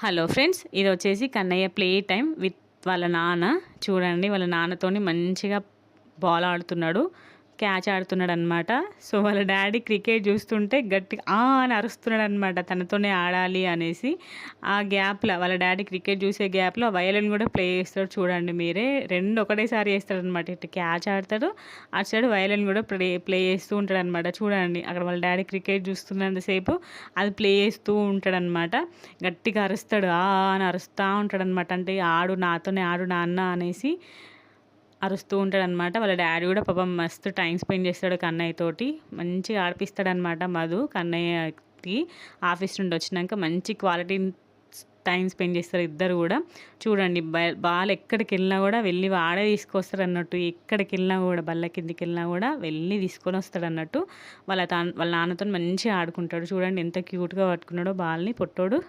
Hello friends, ఇది వచ్చేసి Kannayya play time with వాళ్ళ నాన్న. చూడండి, వాళ్ళ నాన్నతోని మంచిగా బాల్ ఆడుతున్నాడు, క్యాచ్ ఆడుతున్నాడు అనమాట. సో వాళ్ళ డాడీ క్రికెట్ చూస్తుంటే గట్టిగా అని అరుస్తున్నాడు అనమాట, తనతోనే ఆడాలి అనేసి. ఆ గ్యాప్లో వాళ్ళ డాడీ క్రికెట్ చూసే గ్యాప్లో వయలిన్ కూడా ప్లే చేస్తాడు. చూడండి మీరే, రెండు ఒకటేసారి చేస్తాడు అనమాట. ఇటు క్యాచ్ ఆడతాడు, అటు సైడ్ వయలిన్ కూడా ప్లే చేస్తూ ఉంటాడు అనమాట. చూడండి, అక్కడ వాళ్ళ డాడీ క్రికెట్ చూస్తున్నంతసేపు అది ప్లే చేస్తూ ఉంటాడనమాట. గట్టిగా అరుస్తాడు, అని అరుస్తూ ఉంటాడనమాట. అంటే ఆడు నాతోనే ఆడు నాన్న అనేసి అరుస్తూ ఉంటాడనమాట. వాళ్ళ డాడీ కూడా పాపం మస్తు టైం స్పెండ్ చేస్తాడు కన్నయ్య తోటి. మంచిగా ఆడిపిస్తాడనమాట మధు కన్నయ్యకి. ఆఫీస్ నుండి వచ్చినాక మంచి క్వాలిటీ టైం స్పెండ్ చేస్తారు ఇద్దరు కూడా. చూడండి, బాల్ ఎక్కడికి వెళ్ళినా కూడా వెళ్ళి వాడే తీసుకొస్తాడు అన్నట్టు. ఎక్కడికి వెళ్ళినా కూడా, బల్ల కిందికి వెళ్ళినా కూడా వెళ్ళి తీసుకొని వస్తాడు అన్నట్టు. వాళ్ళ నాన్నతో మంచిగా ఆడుకుంటాడు. చూడండి ఎంత క్యూట్గా పట్టుకున్నాడో బాల్ని పొట్టోడు.